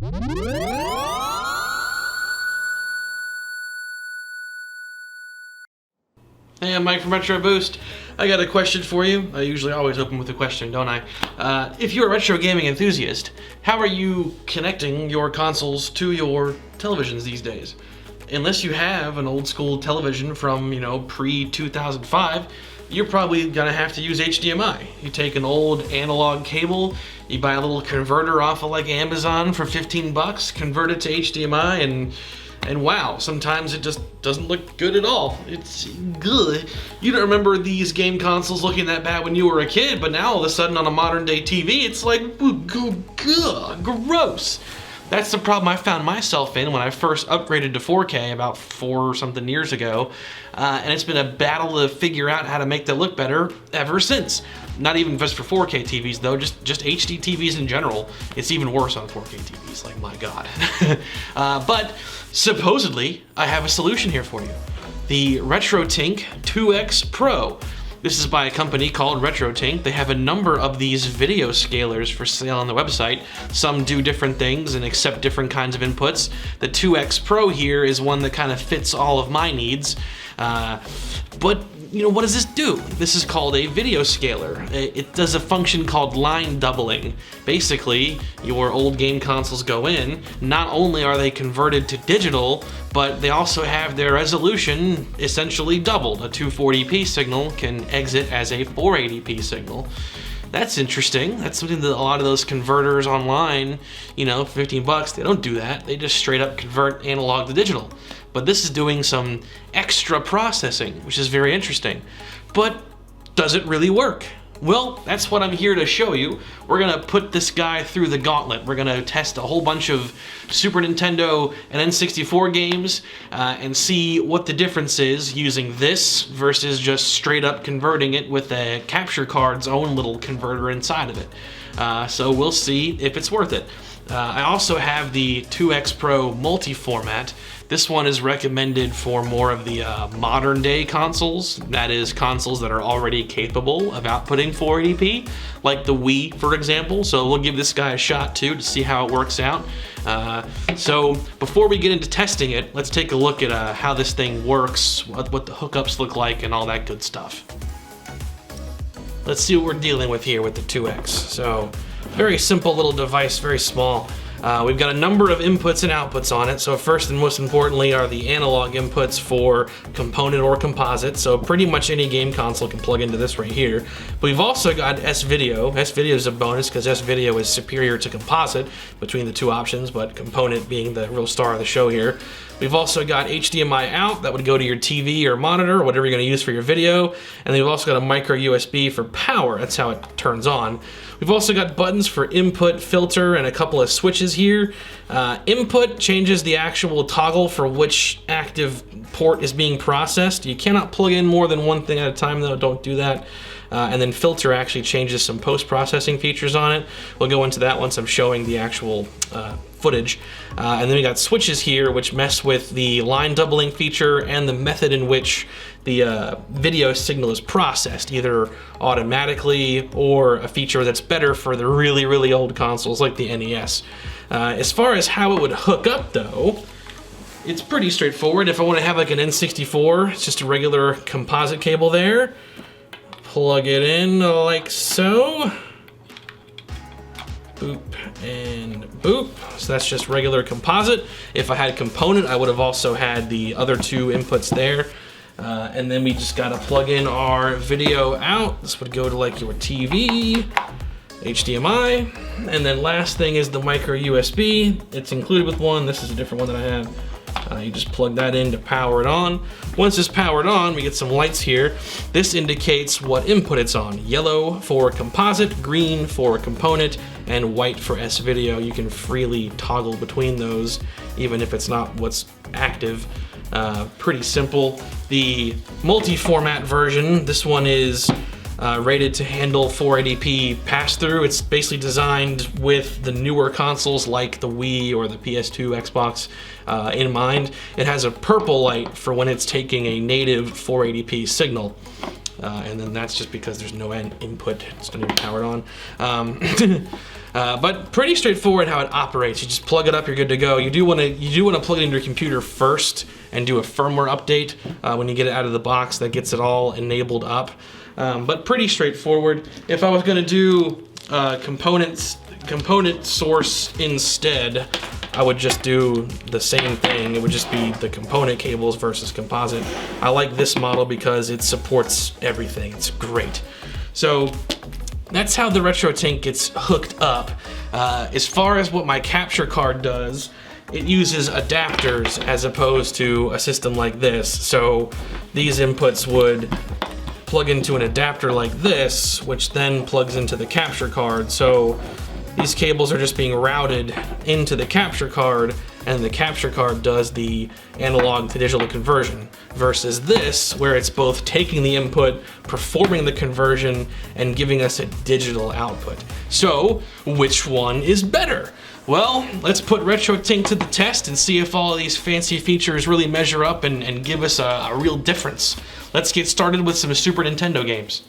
Hey, I'm Mike from Retro Boost. I got a question for you. I usually always open with a question, don't I? If you're a retro gaming enthusiast, how are you connecting your consoles to your televisions these days? Unless you have an old school television from, pre-2005, you're probably gonna have to use HDMI. You take an old analog cable, you buy a little converter off of like Amazon for 15 bucks, convert it to HDMI, and wow, sometimes it just doesn't look good at all. It's good. You don't remember these game consoles looking that bad when you were a kid, but now all of a sudden on a modern day TV, it's like, gross. That's the problem I found myself in when I first upgraded to 4K about 4 or something years ago, and it's been a battle to figure out how to make that look better ever since. Not even just for 4K TVs though, just HD TVs in general. It's even worse on 4K TVs, like my god. But supposedly, I have a solution here for you. The RetroTINK 2X-Pro. This is by a company called RetroTINK. They have a number of these video scalers for sale on the website. Some do different things and accept different kinds of inputs. The 2X-Pro here is one that kind of fits all of my needs. But what does this do? This is called a video scaler. It does a function called line doubling. Basically, your old game consoles go in, not only are they converted to digital, but they also have their resolution essentially doubled. A 240p signal can exit as a 480p signal. That's interesting. That's something that a lot of those converters online, for 15 bucks, they don't do that. They just straight up convert analog to digital. But this is doing some extra processing, which is very interesting. But does it really work? Well, that's what I'm here to show you. We're gonna put this guy through the gauntlet. We're gonna test a whole bunch of Super Nintendo and N64 games and see what the difference is using this versus just straight up converting it with a capture card's own little converter inside of it. So we'll see if it's worth it. I also have the 2X-Pro-Multiformat. This one is recommended for more of the modern day consoles, that is consoles that are already capable of outputting 480p, like the Wii, for example. So we'll give this guy a shot too to see how it works out. So before we get into testing it, let's take a look at how this thing works, what the hookups look like, and all that good stuff. Let's see what we're dealing with here with the 2X. So very simple little device, very small. We've got a number of inputs and outputs on it. So first and most importantly are the analog inputs for component or composite. So pretty much any game console can plug into this right here. But we've also got S-Video. S-Video is a bonus because S-Video is superior to composite between the two options, but component being the real star of the show here. We've also got HDMI out, that would go to your TV or monitor, or whatever you're gonna use for your video. And then we've also got a micro USB for power, that's how it turns on. We've also got buttons for input, filter, and a couple of switches here. Input changes the actual toggle for which active port is being processed. You cannot plug in more than one thing at a time though, don't do that. And then filter actually changes some post-processing features on it. We'll go into that once I'm showing the actual footage. And then we got switches here which mess with the line doubling feature and the method in which the video signal is processed, either automatically or a feature that's better for the really, really old consoles like the NES. As far as how it would hook up though, it's pretty straightforward. If I want to have like an N64, it's just a regular composite cable there. Plug it in like so. Boop and boop. So that's just regular composite. If I had component, I would have also had the other two inputs there. And then we just gotta plug in our video out. This would go to like your TV, HDMI, and then last thing is the micro USB. It's included with one. This is a different one that I have. You just plug that in to power it on. Once it's powered on, we get some lights here. This indicates what input it's on. Yellow for composite, green for component, and white for S-Video. You can freely toggle between those, even if it's not what's active. Pretty simple. The multi-format version, this one is rated to handle 480p pass-through. It's basically designed with the newer consoles like the Wii or the PS2, Xbox in mind. It has a purple light for when it's taking a native 480p signal. and then that's just because there's no input. It's not even powered on. But pretty straightforward how it operates. You just plug it up, you're good to go. You do want to plug it into your computer first and do a firmware update when you get it out of the box. That gets it all enabled up. But pretty straightforward. If I was going to do component source instead, I would just do the same thing. It would just be the component cables versus composite. I like this model because it supports everything. It's great. So that's how the RetroTINK gets hooked up. As far as what my capture card does, it uses adapters as opposed to a system like this. So these inputs would plug into an adapter like this, which then plugs into the capture card. So these cables are just being routed into the capture card, and the capture card does the analog to digital conversion, versus this, where it's both taking the input, performing the conversion, and giving us a digital output. So, which one is better? Well, let's put RetroTINK to the test and see if all of these fancy features really measure up and give us a real difference. Let's get started with some Super Nintendo games.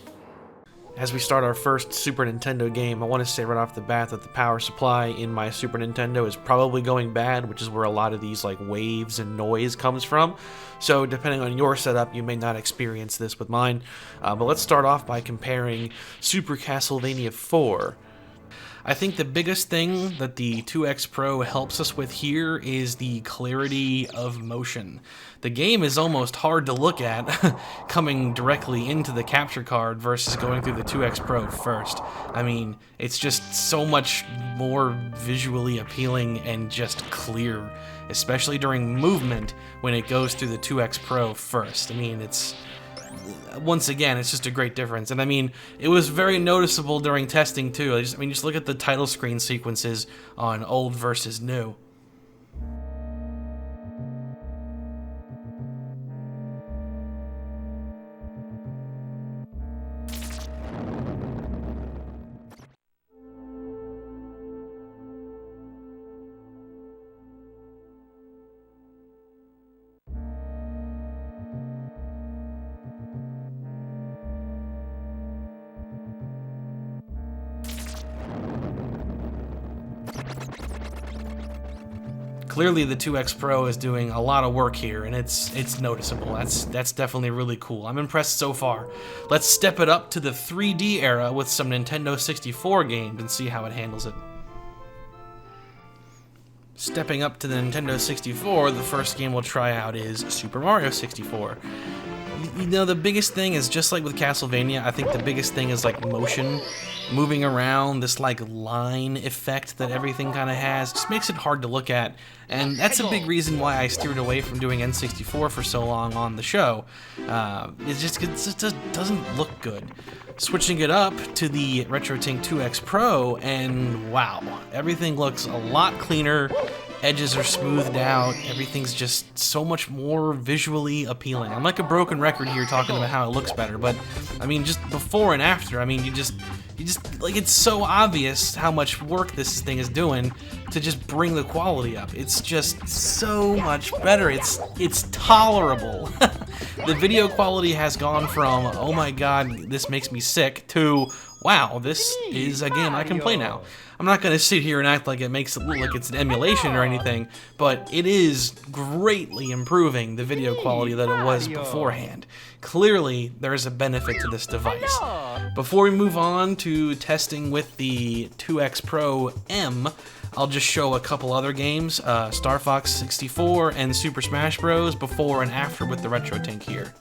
As we start our first Super Nintendo game, I want to say right off the bat that the power supply in my Super Nintendo is probably going bad, which is where a lot of these like waves and noise comes from. So depending on your setup, you may not experience this with mine. But let's start off by comparing Super Castlevania 4. I think the biggest thing that the 2X Pro helps us with here is the clarity of motion. The game is almost hard to look at coming directly into the capture card versus going through the 2X Pro first. I mean, it's just so much more visually appealing and just clear, especially during movement when it goes through the 2X Pro first. I mean, once again, it's just a great difference. And I mean, it was very noticeable during testing too. I mean, just look at the title screen sequences on old versus new. Clearly the 2X Pro is doing a lot of work here, and it's noticeable. That's definitely really cool. I'm impressed so far. Let's step it up to the 3D era with some Nintendo 64 games and see how it handles it. Stepping up to the Nintendo 64, the first game we'll try out is Super Mario 64. You know, the biggest thing is, just like with Castlevania, I think the biggest thing is like motion, moving around, this like line effect that everything kind of has, just makes it hard to look at, and that's a big reason why I steered away from doing N64 for so long on the show. It just doesn't look good. Switching it up to the RetroTINK 2X Pro, and wow, everything looks a lot cleaner. Edges are smoothed out, everything's just so much more visually appealing. I'm like a broken record here talking about how it looks better, but I mean, just before and after, I mean, you just like, it's so obvious how much work this thing is doing to just bring the quality up. It's just so much better. It's tolerable. The video quality has gone from, oh my god, this makes me sick, to, wow, this is a game I can play now. I'm not going to sit here and act like it makes it look like it's an emulation or anything, but it is greatly improving the video quality that it was beforehand. Clearly, there is a benefit to this device. Before we move on to testing with the 2X Pro-M, I'll just show a couple other games, Star Fox 64 and Super Smash Bros. Before and after with the RetroTINK here.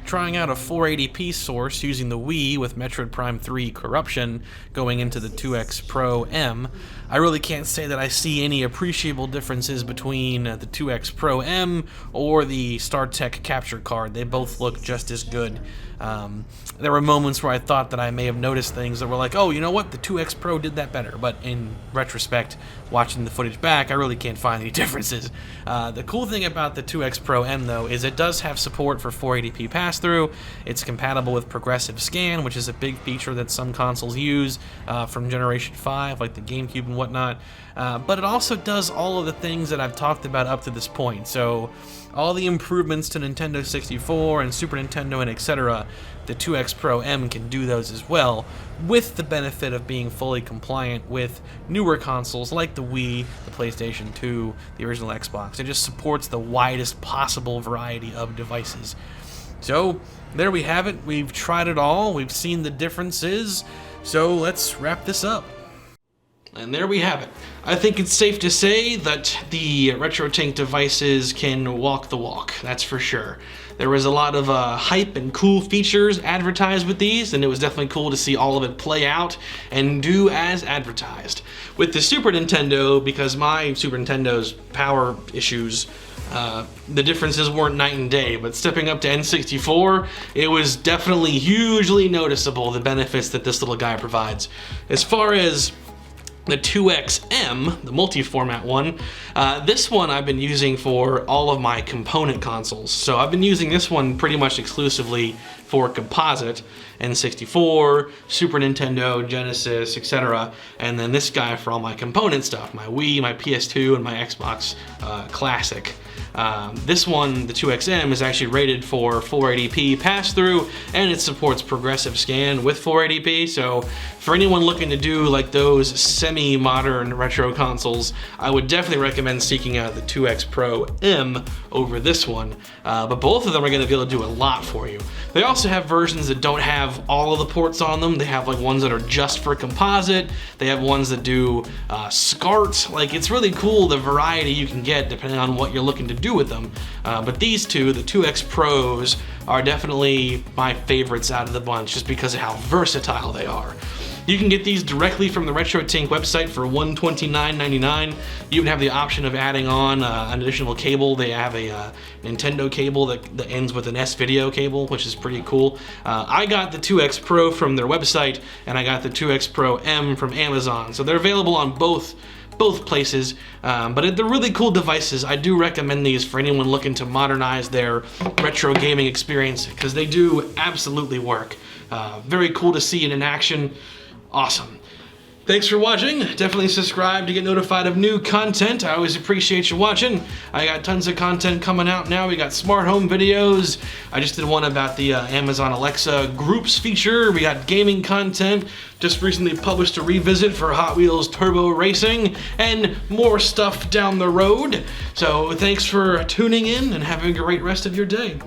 trying out a 480p source using the Wii with Metroid Prime 3 Corruption going into the 2X-Pro-M, I really can't say that I see any appreciable differences between the 2X-Pro-M or the StarTech capture card. They both look just as good. There were moments where I thought that I may have noticed things that were like, oh, you know what, the 2X Pro did that better, but in retrospect, watching the footage back, I really can't find any differences. The cool thing about the 2X Pro-M, though, is it does have support for 480p pass-through. It's compatible with progressive scan, which is a big feature that some consoles use from Generation 5, like the GameCube and whatnot. But it also does all of the things that I've talked about up to this point. So all the improvements to Nintendo 64 and Super Nintendo and etc., the 2X Pro-M can do those as well, with the benefit of being fully compliant with newer consoles like the Wii, the PlayStation 2, the original Xbox. It just supports the widest possible variety of devices. So there we have it. We've tried it all. We've seen the differences. So let's wrap this up. And there we have it. I think it's safe to say that the RetroTINK devices can walk the walk, that's for sure. There was a lot of hype and cool features advertised with these, and it was definitely cool to see all of it play out and do as advertised. With the Super Nintendo, because my Super Nintendo's power issues, the differences weren't night and day, but stepping up to N64, it was definitely hugely noticeable, the benefits that this little guy provides. As far as the 2X-M, the multi-format one, this one I've been using for all of my component consoles. So I've been using this one pretty much exclusively for composite, N64, Super Nintendo, Genesis, etc. And then this guy for all my component stuff, my Wii, my PS2, and my Xbox Classic. This one, the 2XM, is actually rated for 480p pass-through, and it supports progressive scan with 480p, so for anyone looking to do like those semi-modern retro consoles, I would definitely recommend seeking out the 2X Pro-M over this one, but both of them are going to be able to do a lot for you. They also have versions that don't have all of the ports on them. They have like ones that are just for composite, they have ones that do SCART. Like, it's really cool the variety you can get depending on what you're looking to do with them. But these two, the 2X Pros, are definitely my favorites out of the bunch just because of how versatile they are. You can get these directly from the RetroTINK website for $129.99. You even have the option of adding on an additional cable. They have a Nintendo cable that ends with an S-Video cable, which is pretty cool. I got the 2X Pro from their website, and I got the 2X Pro-M from Amazon. So they're available on both places, but they're really cool devices. I do recommend these for anyone looking to modernize their retro gaming experience, because they do absolutely work. Very cool to see it in action. Awesome. Thanks for watching. Definitely subscribe to get notified of new content. I always appreciate you watching. I got tons of content coming out now. We got smart home videos. I just did one about the Amazon Alexa groups feature. We got gaming content. Just recently published a revisit for Hot Wheels Turbo Racing, and more stuff down the road. So thanks for tuning in, and have a great rest of your day.